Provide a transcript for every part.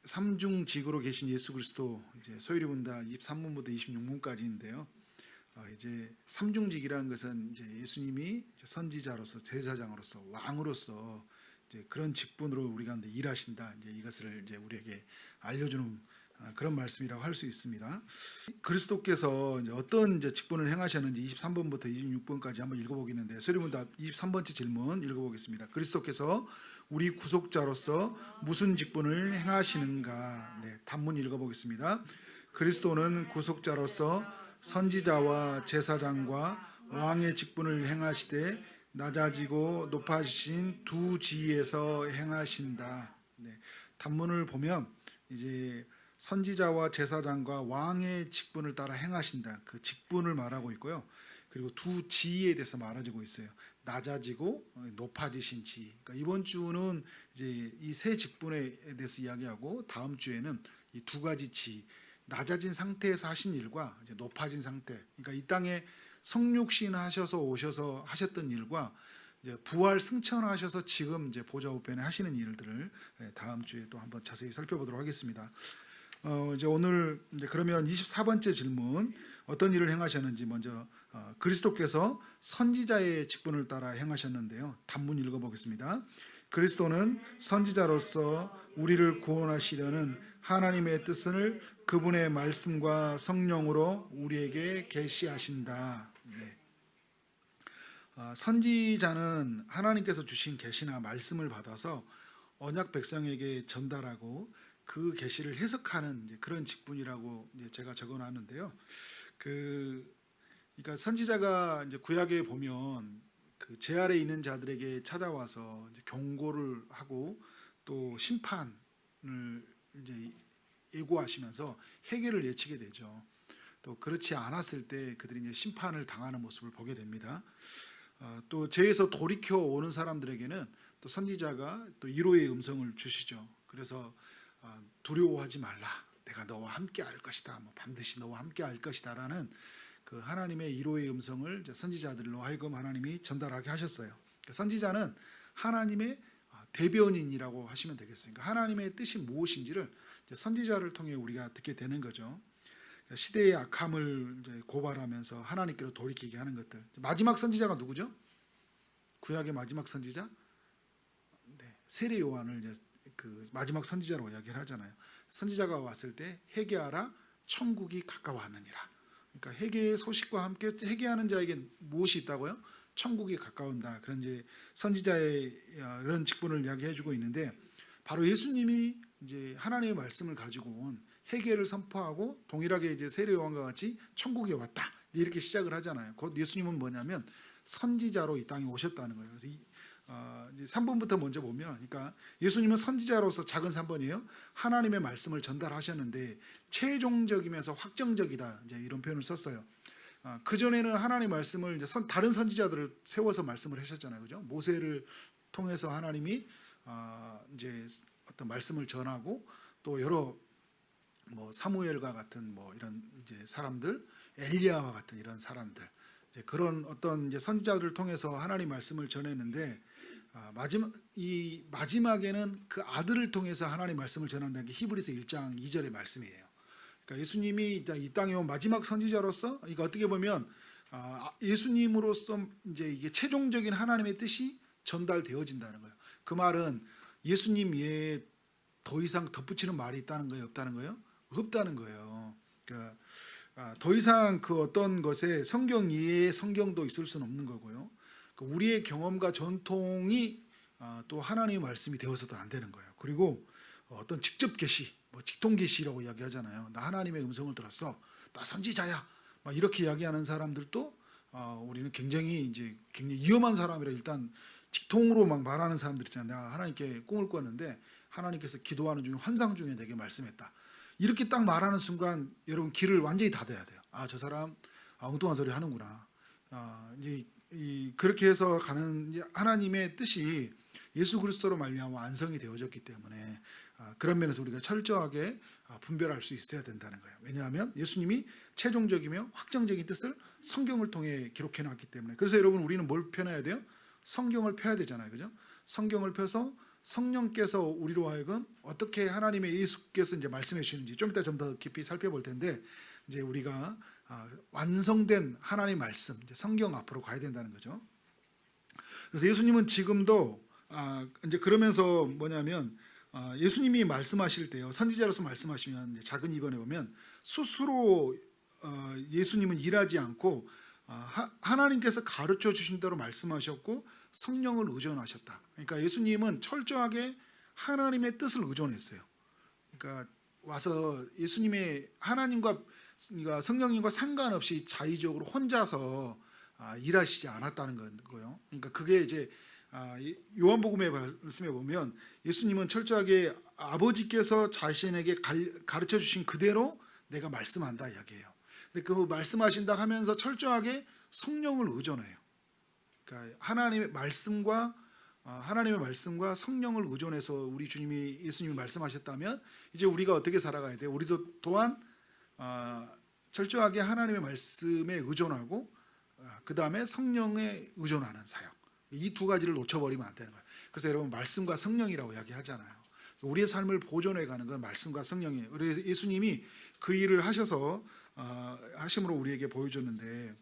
삼중직으로 계신 예수 그리스도 이제 소위 본다 23문부터 26문까지인데요. 이제 삼중직이라는 것은 이제 예수님이 선지자로서, 제사장으로서, 왕으로서 이제 그런 직분으로 우리 가운데 일하신다. 이제 이것을 이제 우리에게 알려주는 그런 말씀이라고 할 수 있습니다. 그리스도께서 이제 어떤 이제 직분을 행하셨는지 23번부터 26번까지 한번 읽어보겠는데, 소리문답 23번째 질문 읽어보겠습니다. 그리스도께서 우리 구속자로서 무슨 직분을 행하시는가? 네, 단문 읽어보겠습니다. 그리스도는 구속자로서 선지자와 제사장과 왕의 직분을 행하시되 낮아지고 높아지신 두 지위에서 행하신다. 네, 단문을 보면 이제 선지자와 제사장과 왕의 직분을 따라 행하신다. 그 직분을 말하고 있고요. 그리고 두 지위에 대해서 말해주고 있어요. 낮아지고 높아지신 지. 그러니까 이번 주는 이제 이 세 직분에 대해서 이야기하고, 다음 주에는 이 두 가지 지, 낮아진 상태에서 하신 일과 이제 높아진 상태. 그러니까 이 땅에 성육신 하셔서 오셔서 하셨던 일과 이제 부활 승천하셔서 지금 이제 보좌 우편에 하시는 일들을 다음 주에 또 한번 자세히 살펴보도록 하겠습니다. 이제 오늘 이제 그러면 24번째 질문, 어떤 일을 행하셨는지 먼저 그리스도께서 선지자의 직분을 따라 행하셨는데요. 단문 읽어보겠습니다. 그리스도는 선지자로서 우리를 구원하시려는 하나님의 뜻을 그분의 말씀과 성령으로 우리에게 계시하신다. 네. 선지자는 하나님께서 주신 계시나 말씀을 받아서 언약 백성에게 전달하고 그 계시를 해석하는 이제 그런 직분이라고 이제 제가 적어놨는데요. 그러니까 선지자가 이제 구약에 보면 그 제 아래 있는 자들에게 찾아와서 이제 경고를 하고 또 심판을 이제 예고하시면서 해결을 예치게 되죠. 또 그렇지 않았을 때 그들이 이제 심판을 당하는 모습을 보게 됩니다. 또 죄에서 돌이켜 오는 사람들에게는 또 선지자가 또 위로의 음성을 주시죠. 그래서 두려워하지 말라. 내가 너와 함께 할 것이다. 반드시 너와 함께 할 것이다라는 그 하나님의 위로의 음성을 선지자들로 하여금 하나님이 전달하게 하셨어요. 선지자는 하나님의 대변인이라고 하시면 되겠어요. 그러니까 하나님의 뜻이 무엇인지를 선지자를 통해 우리가 듣게 되는 거죠. 시대의 악함을 이제 고발하면서 하나님께로 돌이키게 하는 것들. 마지막 선지자가 누구죠? 구약의 마지막 선지자? 네, 세례 요한을 이제 그 마지막 선지자로 이야기를 하잖아요. 선지자가 왔을 때 회개하라, 천국이 가까워하느니라. 그러니까 회개의 소식과 함께 회개하는 자에게 무엇이 있다고요? 천국이 가까운다. 그런 이제 선지자의 이런 직분을 이야기해주고 있는데, 바로 예수님이 이제 하나님의 말씀을 가지고 온 회개를 선포하고 동일하게 이제 세례 요한과 같이 천국이 왔다. 이렇게 시작을 하잖아요. 곧 예수님은 뭐냐면 선지자로 이 땅에 오셨다는 거예요. 그래서 이제 3번부터 먼저 보면, 그러니까 예수님은 선지자로서 작은 3번이에요. 하나님의 말씀을 전달하셨는데 최종적이면서 확정적이다. 이제 이런 표현을 썼어요. 그 전에는 하나님의 말씀을 이제 다른 선지자들을 세워서 말씀을 하셨잖아요, 그죠? 모세를 통해서 하나님이 이제 어떤 말씀을 전하고, 또 여러 사무엘과 같은 이런 이제 사람들, 엘리야와 같은 이런 사람들, 이제 그런 어떤 이제 선지자들을 통해서 하나님 말씀을 전했는데, 마지막에는 그 아들을 통해서 하나님 말씀을 전한다는 게 히브리서 1장 2절의 말씀이에요. 그러니까 예수님이 이 땅에 온 마지막 선지자로서, 이거 어떻게 보면 예수님으로서 이제 이게 최종적인 하나님의 뜻이 전달되어진다는 거예요. 그 말은 예수님 외에 더 이상 덧붙이는 말이 있다는 거예요, 없다는 거예요? 없다는 거예요. 그러니까 더 이상 그 어떤 것에 성경 이외의 성경도 있을 수는 없는 거고요. 우리의 경험과 전통이 또 하나님의 말씀이 되어서도 안 되는 거예요. 그리고 어떤 직접 계시, 직통 계시라고 이야기하잖아요. 나 하나님의 음성을 들었어, 나 선지자야, 막 이렇게 이야기하는 사람들도 우리는 굉장히 위험한 사람이라, 일단 직통으로 막 말하는 사람들 있잖아요. 내가 하나님께 꿈을 꿨는데 하나님께서 기도하는 중에 환상 중에 내게 말씀했다. 이렇게 딱 말하는 순간 여러분 귀를 완전히 닫아야 돼요. 저 사람 엉뚱한 소리 하는구나. 이제 그렇게 해서 가는 하나님의 뜻이 예수 그리스도로 말미암아 완성이 되어졌기 때문에 그런 면에서 우리가 철저하게 분별할 수 있어야 된다는 거예요. 왜냐하면 예수님이 최종적이며 확정적인 뜻을 성경을 통해 기록해 놨기 때문에. 그래서 여러분, 우리는 뭘 펴놔야 돼요? 성경을 펴야 되잖아요, 그죠? 성경을 펴서 성령께서 우리로 하여금 어떻게 하나님의 예수께서 이제 말씀해 주시는지 좀 이따 좀 더 깊이 살펴볼 텐데, 이제 우리가 완성된 하나님의 말씀, 이제 성경 앞으로 가야 된다는 거죠. 그래서 예수님은 지금도 이제 그러면서 뭐냐면 예수님이 말씀하실 때요, 선지자로서 말씀하시면 이제 작은 이번에 보면 스스로 예수님은 일하지 않고 하나님께서 가르쳐 주신 대로 말씀하셨고 성령을 의존하셨다. 그러니까 예수님은 철저하게 하나님의 뜻을 의존했어요. 그러니까 와서 예수님의 하나님과, 그러니까 성령님과 상관없이 자의적으로 혼자서 일하시지 않았다는 거예요. 그러니까 그게 이제 요한복음의 말씀에 보면 예수님은 철저하게 아버지께서 자신에게 가르쳐 주신 그대로 내가 말씀한다 이야기해요. 근데 그 말씀하신다 하면서 철저하게 성령을 의존해요. 그러니까 하나님의 말씀과 성령을 의존해서 우리 예수님이 말씀하셨다면 이제 우리가 어떻게 살아가야 돼요? 우리도 또한 철저하게 하나님의 말씀에 의존하고 그 다음에 성령에 의존하는 사역, 이 두 가지를 놓쳐버리면 안 되는 거예요. 그래서 여러분 말씀과 성령이라고 이야기하잖아요. 우리의 삶을 보존해가는 건 말씀과 성령이에요. 그래서 예수님이 그 일을 하셔서 하심으로 우리에게 보여줬는데,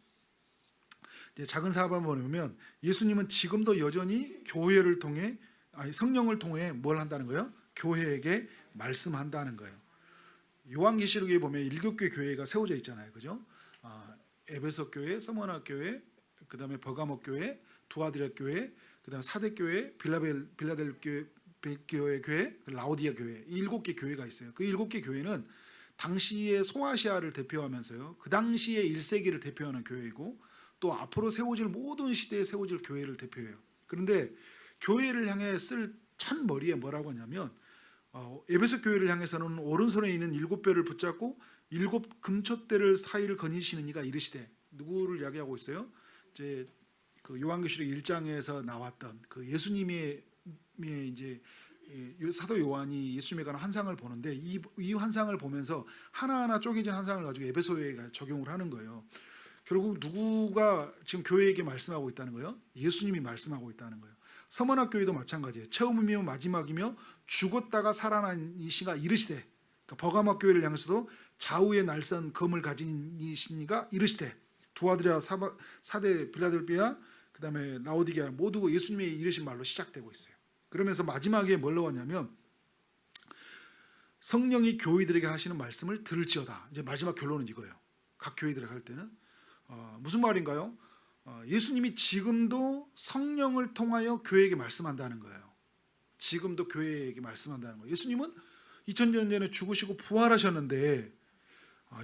이제 작은 사업을 보면 예수님은 지금도 여전히 교회를 통해 성령을 통해 뭘 한다는 거예요? 교회에게 말씀한다는 거예요. 요한계시록에 보면 7개 교회가 세워져 있잖아요, 그죠? 에베소 교회, 서머나 교회, 그 다음에 버가모 교회, 두아디라 교회, 그 다음에 사대 교회, 빌라델 교회, 라오디아 교회, 이 7개 교회가 있어요. 그 7개 교회는 당시의 소아시아를 대표하면서요, 그 당시의 1세기를 대표하는 교회이고 또 앞으로 세워질 모든 시대에 세워질 교회를 대표해요. 그런데 교회를 향해 쓸 첫머리에 뭐라고 하냐면 에베소 교회를 향해서는 오른손에 있는 7뼈를 붙잡고 7 금촛대를 사이를 거니시는 이가 이르시되, 누구를 이야기하고 있어요? 이제 그 요한계시록 1장에서 나왔던 그 예수님의 이제 사도 요한이 예수님에 관한 환상을 보는데 이 환상을 보면서 하나하나 쪼개진 환상을 가지고 에베소에 적용을 하는 거예요. 결국 누구가 지금 교회에게 말씀하고 있다는 거예요? 예수님이 말씀하고 있다는 거예요. 서머나 교회도 마찬가지예요. 처음이며 마지막이며 죽었다가 살아난 이시가 이르시되, 그러니까 버가모 교회를 향해서도 좌우의 날선 검을 가진 이시니가 이르시되, 두아디라, 사대, 빌라델비아, 그 다음에 라오디게아 모두 예수님의 이르신 말로 시작되고 있어요. 그러면서 마지막에 뭘로 하냐면 성령이 교회들에게 하시는 말씀을 들을지어다. 이제 마지막 결론은 이거예요. 각 교회들에게 할 때는 무슨 말인가요? 예수님이 지금도 성령을 통하여 교회에게 말씀한다는 거예요. 지금도 교회에게 말씀한다는 거예요. 예수님은 2000년 전에 죽으시고 부활하셨는데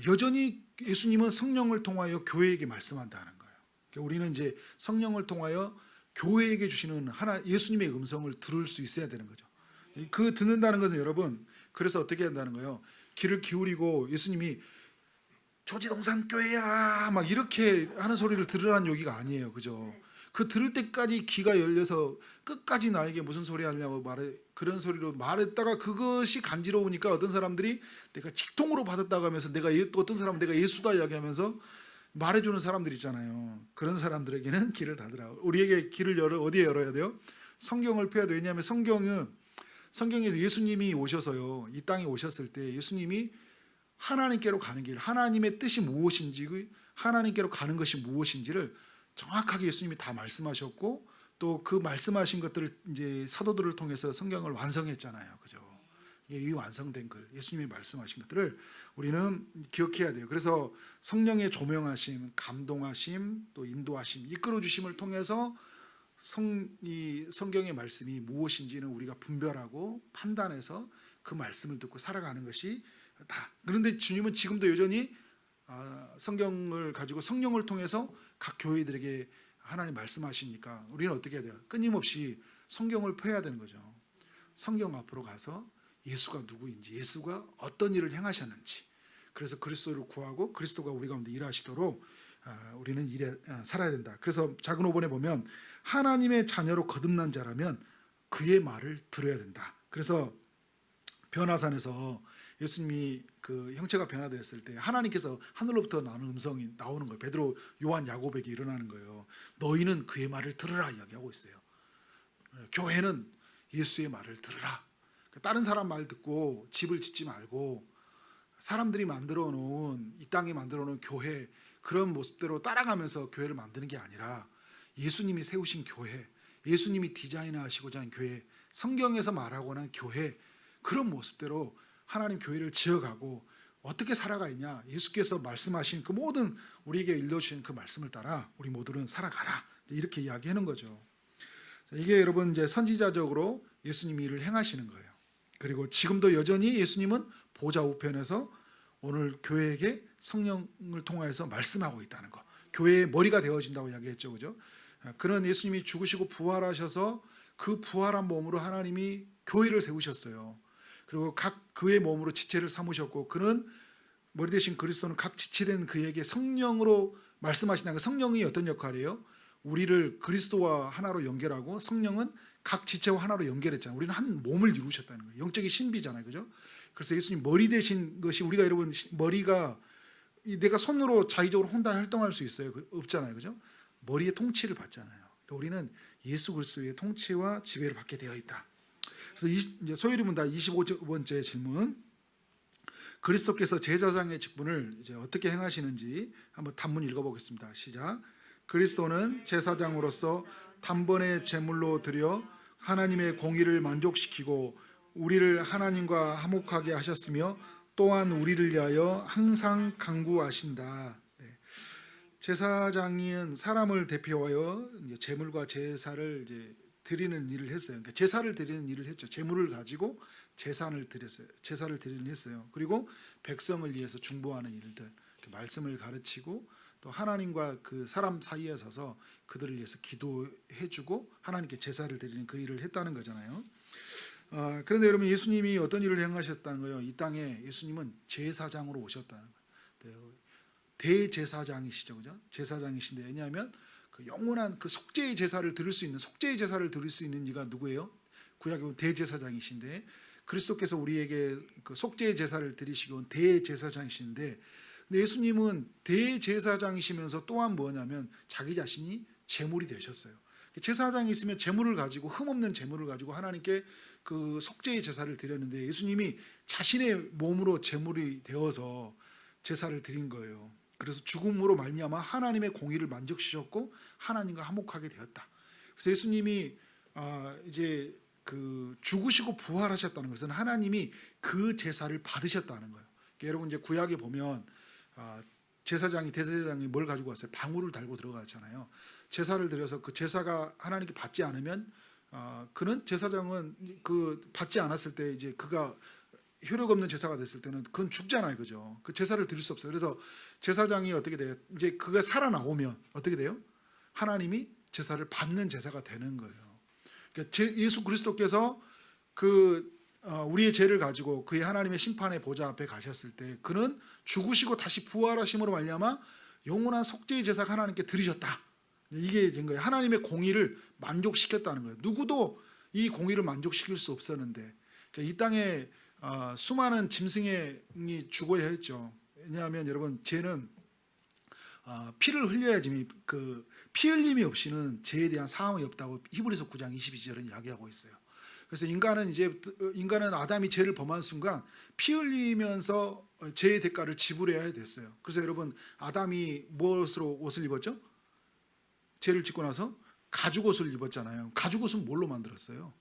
여전히 예수님은 성령을 통하여 교회에게 말씀한다는 거예요. 그러니까 우리는 이제 성령을 통하여 교회에게 주시는 예수님의 음성을 들을 수 있어야 되는 거죠. 그 듣는다는 것은 여러분, 그래서 어떻게 한다는 거예요? 귀를 기울이고 예수님이 조지동산 교회야 막 이렇게 하는 소리를 들으라는 얘기가 아니에요, 그죠? 그 들을 때까지 귀가 열려서 끝까지 나에게 무슨 소리 하냐고 그런 소리로 말했다가 그것이 간지러우니까 어떤 사람들이 내가 직통으로 받았다고 하면서 어떤 사람은 내가 예수다 이야기하면서 말해주는 사람들 있잖아요. 그런 사람들에게는 귀를 닫으라. 우리에게 귀를 어디에 열어야 돼요? 성경을 펴야 돼요. 왜냐하면 성경에서 예수님이 오셔서요, 이 땅에 오셨을 때 예수님이 하나님께로 가는 길, 하나님의 뜻이 무엇인지, 하나님께로 가는 것이 무엇인지를 정확하게 예수님이 다 말씀하셨고, 또 그 말씀하신 것들을 이제 사도들을 통해서 성경을 완성했잖아요, 그죠? 이 완성된 글, 예수님이 말씀하신 것들을 우리는 기억해야 돼요. 그래서 성령의 조명하심, 감동하심, 또 인도하심, 이끌어 주심을 통해서 이 성경의 말씀이 무엇인지는 우리가 분별하고 판단해서 그 말씀을 듣고 살아가는 것이 다. 그런데 주님은 지금도 여전히 성경을 가지고 성령을 통해서 각 교회들에게 하나님 말씀하시니까 우리는 어떻게 해야 돼요? 끊임없이 성경을 펴야 되는 거죠. 성경 앞으로 가서 예수가 누구인지, 예수가 어떤 일을 행하셨는지, 그래서 그리스도를 구하고 그리스도가 우리 가운데 일하시도록 우리는 살아야 된다. 그래서 작은 5번에 보면 하나님의 자녀로 거듭난 자라면 그의 말을 들어야 된다. 그래서 변화산에서 예수님이 그 형체가 변화되었을 때 하나님께서 하늘로부터 나오는 음성이 나오는 거예요. 베드로, 요한, 야고보에게 일어나는 거예요. 너희는 그의 말을 들으라 이야기하고 있어요. 교회는 예수의 말을 들으라. 다른 사람 말 듣고 집을 짓지 말고 사람들이 만들어 놓은, 이 땅에 만들어 놓은 교회, 그런 모습대로 따라가면서 교회를 만드는 게 아니라 예수님이 세우신 교회, 예수님이 디자인하시고자 한 교회, 성경에서 말하고 난 교회, 그런 모습대로 하나님 교회를 지어가고 어떻게 살아가 있냐, 예수께서 말씀하신 그 모든 우리에게 일러주신 그 말씀을 따라 우리 모두는 살아가라, 이렇게 이야기하는 거죠. 이게 여러분 이제 선지자적으로 예수님이 일을 행하시는 거예요. 그리고 지금도 여전히 예수님은 보좌 우편에서 오늘 교회에게 성령을 통하여서 말씀하고 있다는 거, 교회의 머리가 되어진다고 이야기했죠, 그죠? 그런 예수님이 죽으시고 부활하셔서 그 부활한 몸으로 하나님이 교회를 세우셨어요. 그리고 각 그의 몸으로 지체를 삼으셨고, 그는 머리 대신 그리스도는 각 지체된 그에게 성령으로 말씀하신다는 거. 성령이 어떤 역할이에요? 우리를 그리스도와 하나로 연결하고, 성령은 각 지체와 하나로 연결했잖아요. 우리는 한 몸을 이루셨다는 거예요. 영적인 신비잖아요, 그죠? 그래서 예수님 머리 되신 것이, 우리가 여러분 머리가 내가 손으로 자의적으로 혼자 활동할 수 있어요? 없잖아요, 그죠? 머리의 통치를 받잖아요. 그러니까 우리는 예수 그리스도의 통치와 지배를 받게 되어 있다. 그래서 이제 소위 묻다 25번째 질문, 그리스도께서 제사장의 직분을 이제 어떻게 행하시는지 한번 단문 읽어보겠습니다. 시작. 그리스도는 제사장으로서 단번에 제물로 드려 하나님의 공의를 만족시키고 우리를 하나님과 화목하게 하셨으며 또한 우리를 위하여 항상 간구하신다. 제사장은 사람을 대표하여 이제 제물과 제사를 이제 드리는 일을 했어요. 그러니까 제사를 드리는 일을 했죠. 제물을 가지고 제사를 드렸어요. 제사를 드리는 했어요. 그리고 백성을 위해서 중보하는 일들, 말씀을 가르치고 또 하나님과 그 사람 사이에 서서 그들을 위해서 기도해주고 하나님께 제사를 드리는 그 일을 했다는 거잖아요. 그런데 여러분, 예수님이 어떤 일을 행하셨다는 거예요? 이 땅에 예수님은 제사장으로 오셨다는 거예요. 대제사장이시죠, 그죠? 제사장이신데, 왜냐하면 그 영원한 그 속죄의 제사를 드릴 수 있는, 속죄의 제사를 드릴 수 있는 이가 누구예요? 구약에 보면 대제사장이신데, 그리스도께서 우리에게 그 속죄의 제사를 드리시고 대제사장이신데, 근데 예수님은 대제사장이시면서 또한 뭐냐면 자기 자신이 제물이 되셨어요. 제사장이 있으면 제물을 가지고, 흠없는 제물을 가지고 하나님께 그 속죄의 제사를 드렸는데, 예수님이 자신의 몸으로 제물이 되어서 제사를 드린 거예요. 그래서 죽음으로 말미암아 하나님의 공의를 만족시켰고 하나님과 화목하게 되었다. 그래서 예수님이 이제 그 죽으시고 부활하셨다는 것은 하나님이 그 제사를 받으셨다는 거예요. 그러니까 여러분 이제 구약에 보면 제사장이, 대제사장이 뭘 가지고 왔어요? 방울을 달고 들어갔잖아요. 제사를 드려서 그 제사가 하나님께 받지 않으면 그는, 제사장은 그 받지 않았을 때 이제 그가 효력 없는 제사가 됐을 때는 그건 죽잖아요, 그죠? 그 제사를 드릴 수 없어요. 그래서 제사장이 어떻게 돼요? 이제 그가 살아나오면 어떻게 돼요? 하나님이 제사를 받는 제사가 되는 거예요. 그러니까 예수 그리스도께서 그 우리의 죄를 가지고 그의 하나님의 심판의 보좌 앞에 가셨을 때, 그는 죽으시고 다시 부활하심으로 말미암아 영원한 속죄의 제사가 하나님께 드리셨다. 이게 된 거예요. 하나님의 공의를 만족시켰다는 거예요. 누구도 이 공의를 만족시킬 수 없었는데, 그러니까 이 땅에 수많은 짐승이 죽어야 했죠. 왜냐하면 여러분, 죄는 피를 흘려야지, 그 피 흘림이 없이는 죄에 대한 사함이 없다고 히브리서 9장 22절은 이야기하고 있어요. 그래서 인간은 아담이 죄를 범한 순간 피 흘리면서 죄의 대가를 지불해야 됐어요. 그래서 여러분, 아담이 무엇으로 옷을 입었죠? 죄를 짓고 나서 가죽 옷을 입었잖아요. 가죽 옷은 뭘로 만들었어요?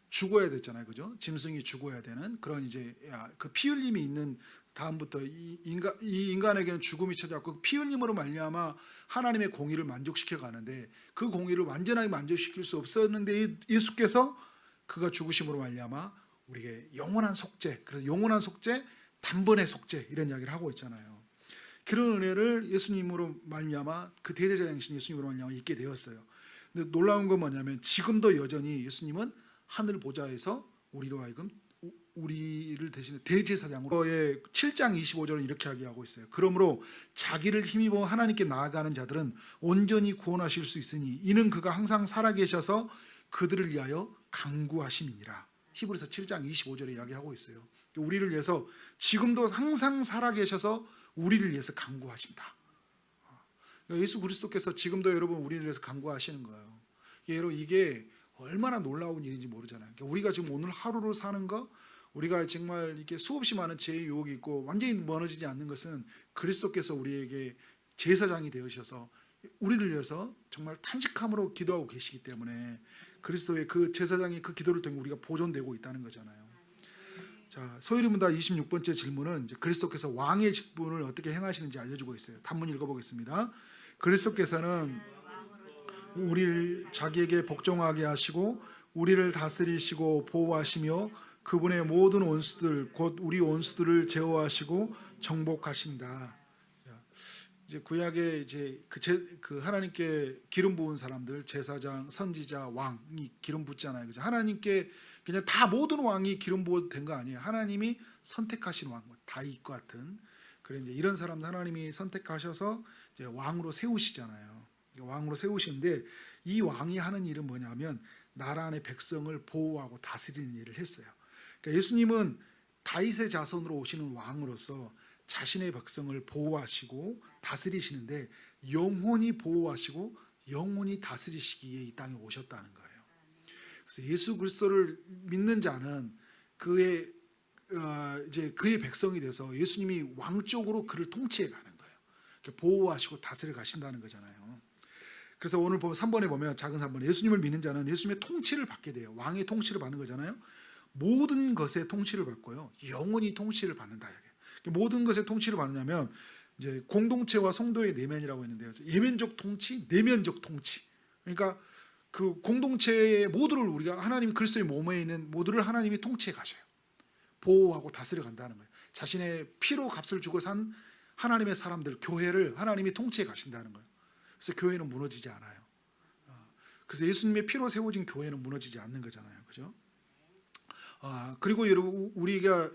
죽어야 됐잖아요, 그죠? 짐승이 죽어야 되는 그런 이제 그 피 흘림이 있는 다음부터 이 인간에게는 죽음이 찾아왔고, 그 피 흘림으로 말미암아 하나님의 공의를 만족시켜 가는데, 그 공의를 완전하게 만족시킬 수 없었는데 예수께서 그가 죽으심으로 말미암아 우리에게 영원한 속죄, 그래서 영원한 속죄, 단번의 속죄, 이런 이야기를 하고 있잖아요. 그런 은혜를 예수님으로 말미암아, 그 대제사장이신 예수님으로 말미암아 있게 되었어요. 근데 놀라운 건 뭐냐면, 지금도 여전히 예수님은 하늘 보좌에서 우리로 하여금 우리를 대신해 대제사장으로, 7장 25절은 이렇게 이야기하고 있어요. 그러므로 자기를 힘입어 하나님께 나아가는 자들은 온전히 구원하실 수 있으니 이는 그가 항상 살아계셔서 그들을 위하여 간구하심이니라. 히브리서 7장 25절에 이야기하고 있어요. 우리를 위해서 지금도 항상 살아계셔서 우리를 위해서 간구하신다. 예수 그리스도께서 지금도 여러분 우리를 위해서 간구하시는 거예요. 여러분, 이게 얼마나 놀라운 일인지 모르잖아요. 그러니까 우리가 지금 오늘 하루를 사는 거, 우리가 정말 이렇게 수없이 많은 죄의 유혹이 있고 완전히 무너지지 않는 것은 그리스도께서 우리에게 제사장이 되으셔서 우리를 위해서 정말 탄식함으로 기도하고 계시기 때문에 그리스도의 그 제사장의 그 기도를 통해 우리가 보존되고 있다는 거잖아요. 자, 소위문답 26번째 질문은 이제 그리스도께서 왕의 직분을 어떻게 행하시는지 알려주고 있어요. 단문 읽어보겠습니다. 그리스도께서는 우리를 자기에게 복종하게 하시고 우리를 다스리시고 보호하시며 그분의 모든 원수들 곧 우리 원수들을 제어하시고 정복하신다. 이제 구약에 이제 그 하나님께 기름 부은 사람들, 제사장, 선지자, 왕이 기름 붓잖아요. 그죠? 하나님께 그냥 다 모든 왕이 기름 부어 된 거 아니에요. 하나님이 선택하신 왕, 다윗과 같은 그런 이제 이런 사람들 하나님이 선택하셔서 이제 왕으로 세우시잖아요. 왕으로 세우시는데 이 왕이 하는 일은 뭐냐면 나라 안의 백성을 보호하고 다스리는 일을 했어요. 그러니까 예수님은 다윗의 자손으로 오시는 왕으로서 자신의 백성을 보호하시고 다스리시는데 영원히 보호하시고 영원히 다스리시기에 이 땅에 오셨다는 거예요. 그래서 예수 그리스도를 믿는 자는 그의 이제 그의 백성이 돼서 예수님이 왕적으로 그를 통치해 가는 거예요. 보호하시고 다스려 가신다는 거잖아요. 그래서 오늘 보면 3번에 보면 작은 3번에 예수님을 믿는 자는 예수님의 통치를 받게 돼요. 왕의 통치를 받는 거잖아요. 모든 것의 통치를 받고요. 영원히 통치를 받는다. 모든 것의 통치를 받느냐면 이제 공동체와 성도의 내면이라고 했는데요. 예면적 통치, 내면적 통치. 그러니까 그 공동체의 모두를 우리가 하나님 그리스도의 몸에 있는 모두를 하나님이 통치해 가셔요. 보호하고 다스려 간다는 거예요. 자신의 피로 값을 주고 산 하나님의 사람들, 교회를 하나님이 통치해 가신다는 거예요. 그래서 교회는 무너지지 않아요. 그래서 예수님의 피로 세워진 교회는 무너지지 않는 거잖아요. 그죠? 그리고 여러분 우리가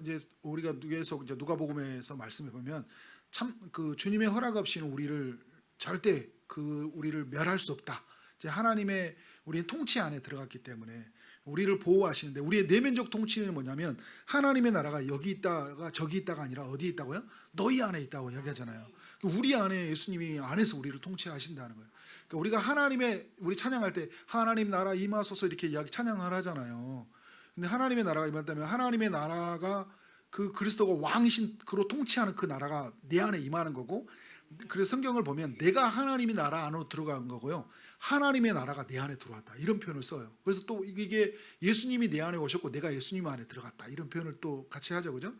계속 이제 누가복음에서 말씀해 보면 참 그 주님의 허락 없이는 우리를 절대 우리를 멸할 수 없다. 이제 하나님의 우리는 통치 안에 들어갔기 때문에 우리를 보호하시는데 우리의 내면적 통치는 뭐냐면 하나님의 나라가 여기 있다가 저기 있다가 아니라 어디 있다고요? 너희 안에 있다고 이야기하잖아요. 우리 안에 예수님이 안에서 우리를 통치하신다는 거예요. 그러니까 우리가 우리 찬양할 때 하나님 나라 임하소서 이렇게 이야기 찬양을 하잖아요. 근데 하나님의 나라가 임한다면 하나님의 나라가 그 그리스도가 왕이신 그로 통치하는 그 나라가 내 안에 임하는 거고, 그래서 성경을 보면 내가 하나님의 나라 안으로 들어간 거고요. 하나님의 나라가 내 안에 들어왔다. 이런 표현을 써요. 그래서 또 이게 예수님이 내 안에 오셨고 내가 예수님 안에 들어갔다. 이런 표현을 또 같이 하죠. 그죠?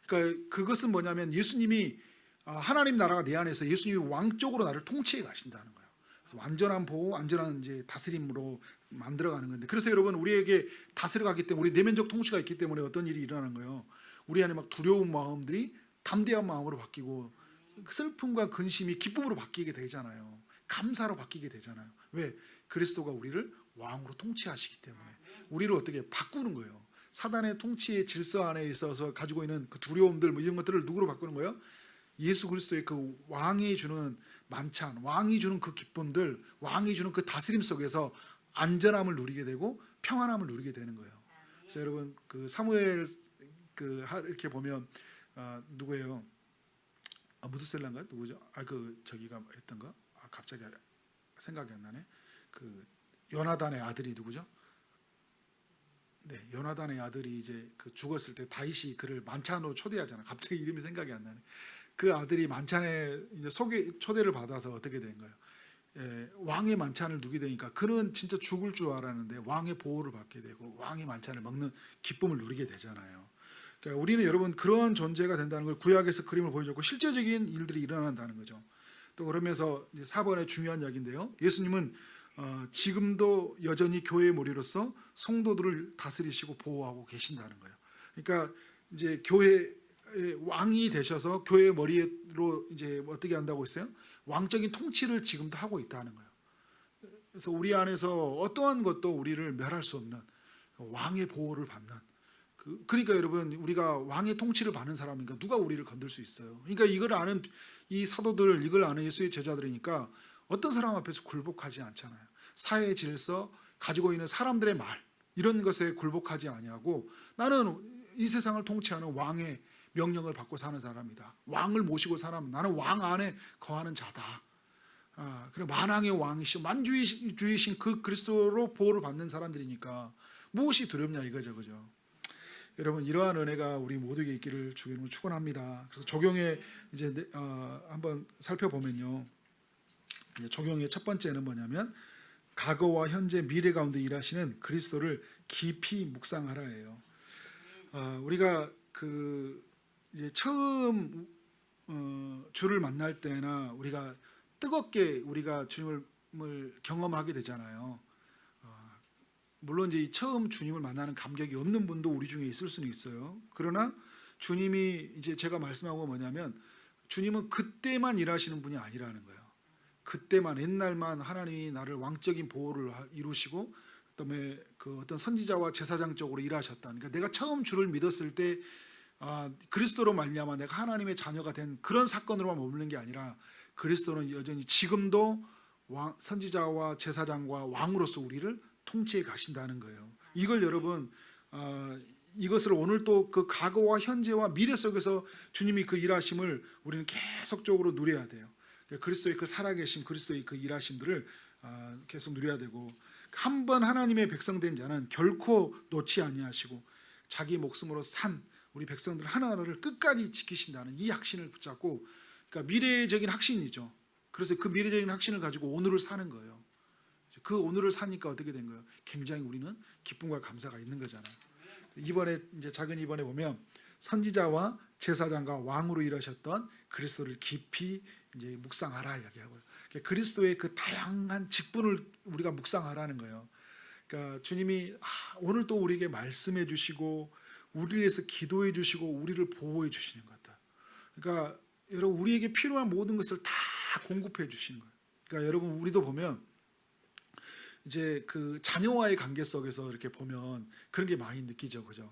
그러니까 그것은 뭐냐면 예수님이 하나님 나라가 내 안에서 예수님이 왕적으로 나를 통치해 가신다는 거예요. 완전한 보호, 완전한 이제 다스림으로 만들어가는 건데, 그래서 여러분 우리에게 다스려가기 때문에 우리 내면적 통치가 있기 때문에 어떤 일이 일어나는 거예요. 우리 안에 막 두려운 마음들이 담대한 마음으로 바뀌고 슬픔과 근심이 기쁨으로 바뀌게 되잖아요. 감사로 바뀌게 되잖아요. 왜? 그리스도가 우리를 왕으로 통치하시기 때문에 우리를 어떻게 바꾸는 거예요. 사단의 통치의 질서 안에 있어서 가지고 있는 그 두려움들 뭐 이런 것들을 누구로 바꾸는 거예요? 예수 그리스도의 그 왕이 주는 만찬, 왕이 주는 그 기쁨들, 왕이 주는 그 다스림 속에서 안전함을 누리게 되고 평안함을 누리게 되는 거예요. 그래서 여러분 그 사무엘 이렇게 보면 누구예요? 무드셀라인가 누구죠? 저기가 했던 거? 갑자기 생각이 안 나네. 그 요나단의 아들이 누구죠? 네, 요나단의 아들이 이제 그 죽었을 때 다윗이 그를 만찬으로 초대하잖아. 갑자기 이름이 생각이 안 나네. 그 아들이 만찬에 이제 초대를 받아서 어떻게 된 거예요? 왕의 만찬을 누게 되니까 그는 진짜 죽을 줄 알았는데 왕의 보호를 받게 되고 왕의 만찬을 먹는 기쁨을 누리게 되잖아요. 그러니까 우리는 여러분 그런 존재가 된다는 걸 구약에서 그림을 보여줬고 실제적인 일들이 일어난다는 거죠. 또 그러면서 이제 4번의 중요한 이야기인데요. 예수님은 지금도 여전히 교회의 머리로서 성도들을 다스리시고 보호하고 계신다는 거예요. 그러니까 이제 교회의 왕이 되셔서 교회의 머리로 이제 어떻게 한다고 했어요? 왕적인 통치를 지금도 하고 있다는 거예요. 그래서 우리 안에서 어떠한 것도 우리를 멸할 수 없는 왕의 보호를 받는 그러니까 여러분 우리가 왕의 통치를 받는 사람이니까 누가 우리를 건들 수 있어요. 그러니까 이걸 아는 이 사도들, 이걸 아는 예수의 제자들이니까 어떤 사람 앞에서 굴복하지 않잖아요. 사회 질서, 가지고 있는 사람들의 말 이런 것에 굴복하지 아니하고 나는 이 세상을 통치하는 왕의 명령을 받고 사는 사람이다. 왕을 모시고 나는 왕 안에 거하는 자다. 그리고 만왕의 왕이시고 만주이신 그 그리스도로 보호를 받는 사람들이니까 무엇이 두렵냐 이거죠, 그죠? 여러분 이러한 은혜가 우리 모두에게 있기를 주의 이름으로 축원합니다. 그래서 적용에 이제 한번 살펴보면요, 이제 적용의 첫 번째는 뭐냐면 과거와 현재 미래 가운데 일하시는 그리스도를 깊이 묵상하라예요. 우리가 그 이제 처음 주를 만날 때나 우리가 뜨겁게 우리가 주님을 경험하게 되잖아요. 물론 이제 처음 주님을 만나는 감격이 없는 분도 우리 중에 있을 수는 있어요. 그러나 주님이 이제 제가 말씀하고 뭐냐면 주님은 그때만 일하시는 분이 아니라는 거예요. 그때만 옛날만 하나님이 나를 왕적인 보호를 이루시고 그다음에 그 어떤 선지자와 제사장적으로 일하셨다. 그러니까 내가 처음 주를 믿었을 때 그리스도로 말미암아 내가 하나님의 자녀가 된 그런 사건으로만 머무는 게 아니라 그리스도는 여전히 지금도 선지자와 제사장과 왕으로서 우리를 통치해 가신다는 거예요. 이걸 여러분 이것을 오늘 또 그 과거와 현재와 미래 속에서 주님이 그 일하심을 우리는 계속적으로 누려야 돼요. 그리스도의 그 살아계신 그리스도의 그 일하심들을 계속 누려야 되고 한 번 하나님의 백성 된 자는 결코 놓지 아니하시고 자기 목숨으로 산 우리 백성들 하나하나를 끝까지 지키신다는 이 확신을 붙잡고 그러니까 미래적인 확신이죠. 그래서 그 미래적인 확신을 가지고 오늘을 사는 거예요. 그 오늘을 사니까 어떻게 된 거예요? 굉장히 우리는 기쁨과 감사가 있는 거잖아요. 이번에 이제 작은 이번에 보면 선지자와 제사장과 왕으로 일하셨던 그리스도를 깊이 이제 묵상하라 이야기하고요. 그리스도의 그 다양한 직분을 우리가 묵상하라는 거예요. 그러니까 주님이 오늘 또 우리에게 말씀해 주시고 우리를 위해서 기도해 주시고 우리를 보호해 주시는 것 같아요. 그러니까 여러분 우리에게 필요한 모든 것을 다 공급해 주시는 거예요. 그러니까 여러분 우리도 보면 이제 그 자녀와의 관계 속에서 이렇게 보면 그런 게 많이 느끼죠, 그죠?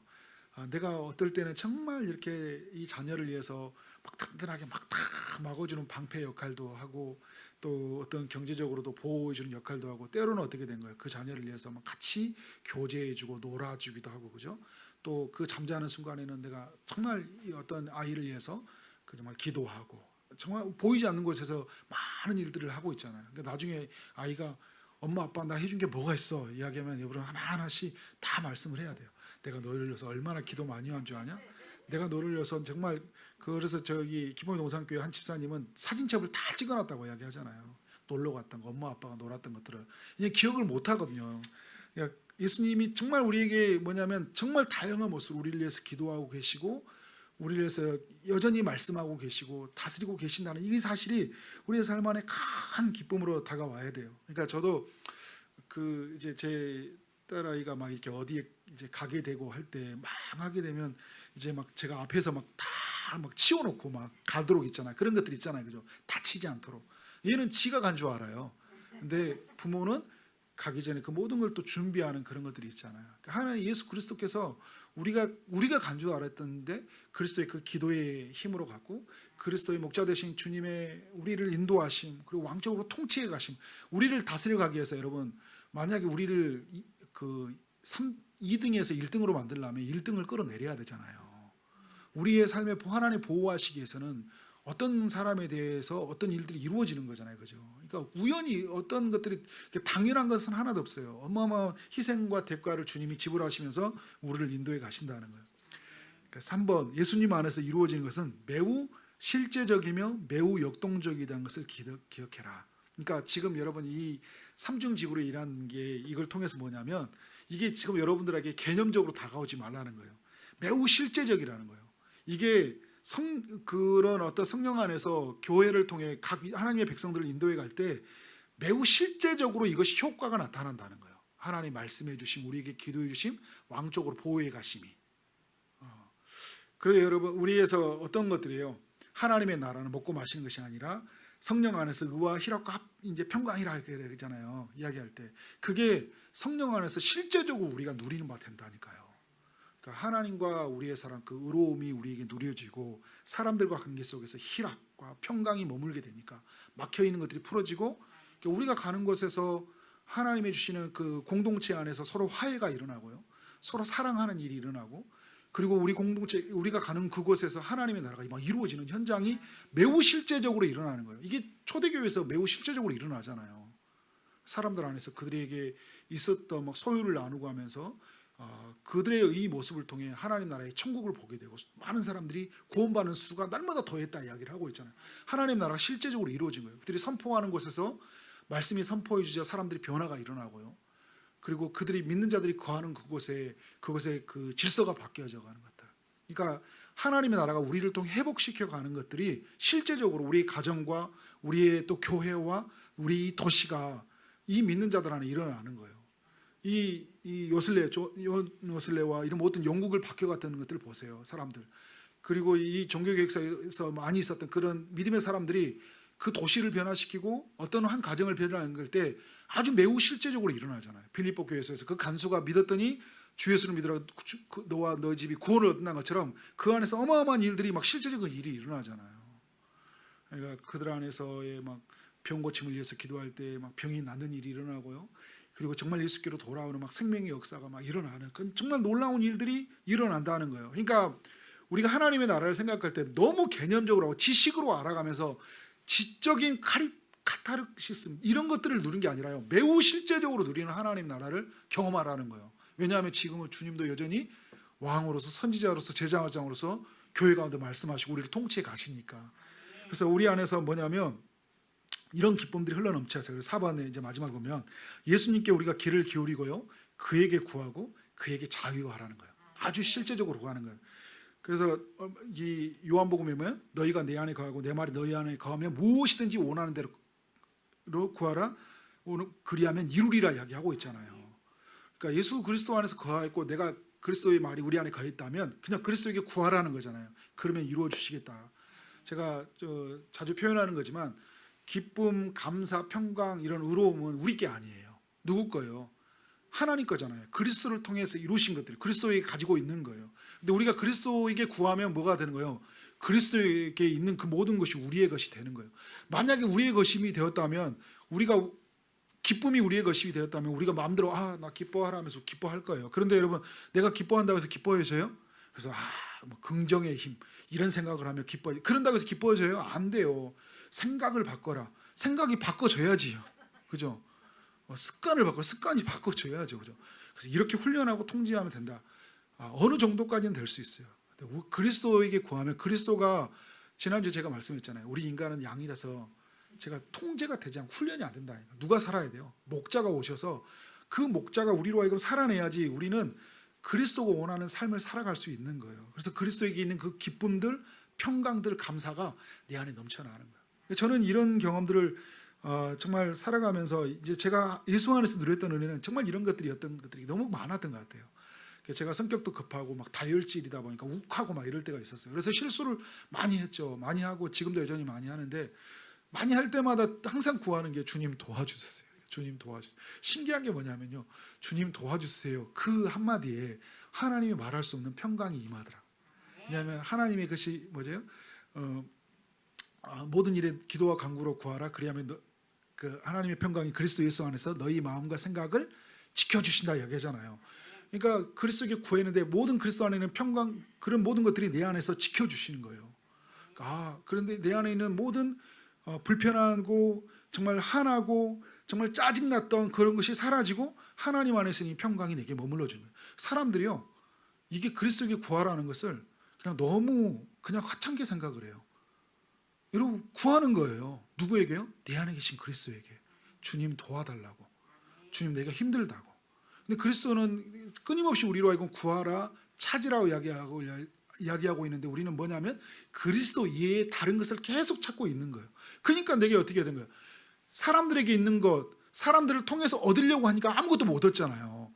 내가 어떨 때는 정말 이렇게 이 자녀를 위해서 막 든든하게 막 다 막아주는 방패 역할도 하고 또 어떤 경제적으로도 보호해주는 역할도 하고 때로는 어떻게 된 거예요? 그 자녀를 위해서 막 같이 교제해주고 놀아주기도 하고 그죠? 또 그 잠자는 순간에는 내가 정말 어떤 아이를 위해서 그 정말 기도하고 정말 보이지 않는 곳에서 많은 일들을 하고 있잖아요. 그러니까 나중에 아이가 엄마 아빠 나 해준 게 뭐가 있어 이야기하면 여러분 하나하나씩 다 말씀을 해야 돼요. 내가 너를 위해서 얼마나 기도 많이 한 줄 아냐? 내가 너를 위해서 정말 그래서 저기 기범동산교회 한 집사님은 사진첩을 다 찍어놨다고 이야기하잖아요. 놀러 갔던 거 엄마 아빠가 놀았던 것들을 이제 기억을 못 하거든요. 그러니까 예수님이 정말 우리에게 뭐냐면 정말 다양한 모습으로 우리를 위해서 기도하고 계시고 우리를 위해서 여전히 말씀하고 계시고 다스리고 계신다는 이 사실이 우리의 삶 안에 큰 기쁨으로 다가와야 돼요. 그러니까 저도 그 이제 제 딸아이가 막 이렇게 어디에 이제 가게 되고 할 때 막 하게 되면 이제 막 제가 앞에서 막 다 막 치워놓고 막 가도록 있잖아요. 그런 것들 있잖아요, 그죠? 다치지 않도록. 얘는 지가 간 줄 알아요. 근데 부모는 가기 전에 그 모든 걸 또 준비하는 그런 것들이 있잖아요. 하나님 예수 그리스도께서 우리가 간 줄 알았던데 그리스도의 그 기도의 힘으로 갖고 그리스도의 목자 되신 주님의 우리를 인도하심 그리고 왕적으로 통치해 가심 우리를 다스려 가기 위해서 여러분 만약에 우리를 그 2등에서 1등으로 만들려면 1등을 끌어내려야 되잖아요. 우리의 삶에 하나님 보호하시기 위해서는 어떤 사람에 대해서 어떤 일들이 이루어지는 거잖아요, 그죠? 그러니까 우연히 어떤 것들이 당연한 것은 하나도 없어요. 어마어마한 희생과 대가를 주님이 지불하시면서 우리를 인도해 가신다는 거예요. 그러니까 3번 예수님 안에서 이루어지는 것은 매우 실제적이며 매우 역동적이라는 것을 기억해라. 그러니까 지금 여러분 이 삼중직으로 일하는 게 이걸 통해서 뭐냐면 이게 지금 여러분들에게 개념적으로 다가오지 말라는 거예요. 매우 실제적이라는 거예요. 이게 그런 어떤 성령 안에서 교회를 통해 각 하나님의 백성들을 인도해 갈 때 매우 실제적으로 이것이 효과가 나타난다는 거예요. 하나님 말씀해 주심, 우리에게 기도해 주심, 왕적으로 보호해 가심이. 그래서 여러분 우리에서 어떤 것들이에요? 하나님의 나라는 먹고 마시는 것이 아니라 성령 안에서 의와 희락과 이제 평강이라 그러잖아요. 이야기할 때 그게 성령 안에서 실제적으로 우리가 누리는 바 된다니까요. 그러니까 하나님과 우리의 사랑 그 의로움이 우리에게 누려지고 사람들과 관계 속에서 희락과 평강이 머물게 되니까 막혀 있는 것들이 풀어지고 우리가 가는 곳에서 하나님이 주시는 그 공동체 안에서 서로 화해가 일어나고요. 서로 사랑하는 일이 일어나고 그리고 우리 공동체, 우리가 가는 그곳에서 하나님의 나라가 막 이루어지는 현장이 매우 실제적으로 일어나는 거예요. 이게 초대교회에서 매우 실제적으로 일어나잖아요. 사람들 안에서 그들에게 있었던 막 소유를 나누고 하면서 그들의 이 모습을 통해 하나님 나라의 천국을 보게 되고 많은 사람들이 구원받는 수가 날마다 더했다 이야기를 하고 있잖아요. 하나님 나라가 실제적으로 이루어진 거예요. 그들이 선포하는 곳에서 말씀이 선포해 주자 사람들이 변화가 일어나고요. 그리고 그들이 믿는 자들이 거하는 그곳에 그 질서가 바뀌어져 가는 것들. 그러니까 하나님의 나라가 우리를 통해 회복시켜 가는 것들이 실제적으로 우리 가정과 우리의 또 교회와 우리 이 도시가 이 믿는 자들 안에 일어나는 거예요. 이 요슬레와 이런 모든 영국을 바뀌어갔다는 것들을 보세요, 사람들. 그리고 이 종교개혁사에서 많이 있었던 그런 믿음의 사람들이 그 도시를 변화시키고 어떤 한 가정을 변화한 때 아주 매우 실제적으로 일어나잖아요. 필리포 교회에서 그 간수가 믿었더니 주 예수를 믿으라 너와 너희 집이 구원을 얻는 것처럼 그 안에서 어마어마한 일들이 막 실제적인 일이 일어나잖아요. 그러니까 그들 안에서의 막 병 고침을 위해서 기도할 때 막 병이 낫는 일이 일어나고요. 그리고 정말 예수께로 돌아오는 막 생명의 역사가 막 일어나는 그건 정말 놀라운 일들이 일어난다는 거예요. 그러니까 우리가 하나님의 나라를 생각할 때 너무 개념적으로 하고 지식으로 알아가면서 지적인 카타르시스 이런 것들을 누리는 게 아니라요. 매우 실제적으로 누리는 하나님 나라를 경험하라는 거예요. 왜냐하면 지금은 주님도 여전히 왕으로서 선지자로서 제사장으로서 교회 가운데 말씀하시고 우리를 통치해 가시니까. 그래서 우리 안에서 뭐냐면 이런 기쁨들이 흘러넘쳐서 그래서 4번에 이제 마지막 보면 예수님께 우리가 귀를 기울이고요. 그에게 구하고 그에게 자유하라는 거예요. 아주 실제적으로 구하는 거예요. 그래서 이 요한복음에 보면 너희가 내 안에 거하고 내 말이 너희 안에 거하면 무엇이든지 원하는 대로 구하라. 그리하면 이루리라 이야기하고 있잖아요. 그러니까 예수 그리스도 안에서 거하였고 내가 그리스도의 말이 우리 안에 거했다면 그냥 그리스도에게 구하라는 거잖아요. 그러면 이루어 주시겠다. 제가 자주 표현하는 거지만 기쁨, 감사, 평강 이런 의로움은 우리 게 아니에요. 누구 거예요? 하나님 거잖아요. 그리스도를 통해서 이루신 것들, 그리스도에게 가지고 있는 거예요. 근데 우리가 그리스도에게 구하면 뭐가 되는 거예요? 그리스도에게 있는 그 모든 것이 우리의 것이 되는 거예요. 만약에 우리의 것임이 되었다면 우리가 기쁨이 우리의 것이 되었다면 우리가 마음대로 나 기뻐하라 하면서 기뻐할 거예요. 그런데 여러분 내가 기뻐한다고 해서 기뻐해져요? 그래서 뭐 긍정의 힘 이런 생각을 하면 기뻐해. 그런다고 해서 기뻐해져요? 안 돼요. 생각을 바꿔라. 생각이 바꿔져야지요. 그죠? 습관을 바꿔 습관이 바꿔줘야죠. 그죠? 그래서 이렇게 훈련하고 통제하면 된다. 어느 정도까지는 될 수 있어요. 그리스도에게 구하면 그리스도가 지난주에 제가 말씀했잖아요. 우리 인간은 양이라서 제가 통제가 되지 않고 훈련이 안 된다. 누가 살아야 돼요? 목자가 오셔서 그 목자가 우리로 하여금 살아내야지 우리는 그리스도가 원하는 삶을 살아갈 수 있는 거예요. 그래서 그리스도에게 있는 그 기쁨들, 평강들, 감사가 내 안에 넘쳐나는 거예요. 저는 이런 경험들을 정말 살아가면서 이제 제가 예수 안에서 누렸던 은혜는 정말 이런 것들이었던 것들이 너무 많았던 것 같아요. 제가 성격도 급하고 막 다혈질이다 보니까 욱하고 막 이럴 때가 있었어요. 그래서 실수를 많이 했죠. 많이 하고 지금도 여전히 많이 하는데 많이 할 때마다 항상 구하는 게 주님 도와주세요. 주님 도와주세요. 신기한 게 뭐냐면요. 주님 도와주세요. 그 한마디에 하나님이 말할 수 없는 평강이 임하더라. 왜냐하면 하나님의 것이 뭐죠? 모든 일에 기도와 간구로 구하라. 그리하면 그 하나님의 평강이 그리스도 예수 안에서 너희 마음과 생각을 지켜주신다 이야기하잖아요. 그러니까 그리스도에게 구했는데 모든 그리스도 안에 있는 평강 그런 모든 것들이 내 안에서 지켜주시는 거예요. 그런데 내 안에 있는 모든 불편하고 정말 한하고 정말 짜증났던 그런 것이 사라지고 하나님 안에서 이 평강이 내게 머물러 주는 거예요. 사람들이요. 이게 그리스도에게 구하라는 것을 그냥 너무 그냥 하찮게 생각을 해요. 여러분 구하는 거예요. 누구에게요? 내 안에 계신 그리스도에게. 주님 도와달라고. 주님 내가 힘들다고. 근데 그리스도는 끊임없이 우리로 하여금 구하라 찾으라고 이야기하고 있는데 우리는 뭐냐면 그리스도 이외에 다른 것을 계속 찾고 있는 거예요. 그러니까 내게 어떻게 된 거예요? 사람들에게 있는 것, 사람들을 통해서 얻으려고 하니까 아무것도 못 얻잖아요.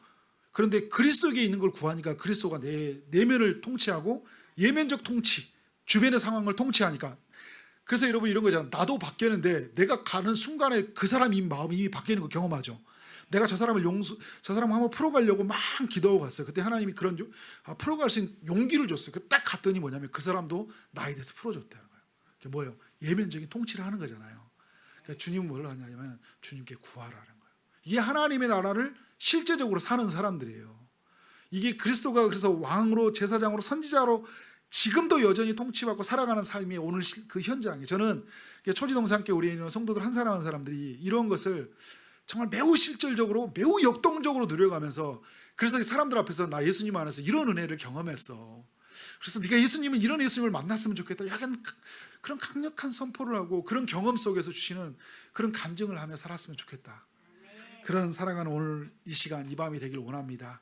그런데 그리스도에게 있는 걸 구하니까 그리스도가 내 내면을 통치하고 예면적 통치, 주변의 상황을 통치하니까 그래서 여러분 이런 거잖아요. 나도 바뀌었는데 내가 가는 순간에 그 사람 마음이 이미 바뀌는 걸 경험하죠. 내가 저 사람을 한번 풀어가려고 막 기도하고 갔어요. 그때 하나님이 그런 풀어갈 수 있는 용기를 줬어요. 딱 갔더니 뭐냐면 그 사람도 나에 대해서 풀어줬다는 거예요. 그게 뭐예요? 예면적인 통치를 하는 거잖아요. 그러니까 주님은 뭘 하냐면 주님께 구하라는 거예요. 이게 하나님의 나라를 실제적으로 사는 사람들이에요. 이게 그리스도가 그래서 왕으로 제사장으로 선지자로 지금도 여전히 통치받고 살아가는 삶이 오늘 그 현장에 저는 초지동산교회 우리 있는 성도들 한 사람 한 사람들이 이런 것을 정말 매우 실질적으로 매우 역동적으로 누려가면서 그래서 사람들 앞에서 나 예수님 안에서 이런 은혜를 경험했어. 그래서 네가 예수님은 이런 예수님을 만났으면 좋겠다. 약간 그런 강력한 선포를 하고 그런 경험 속에서 주시는 그런 간증을 하며 살았으면 좋겠다. 그런 살아가는 오늘 이 시간 이 밤이 되길 원합니다.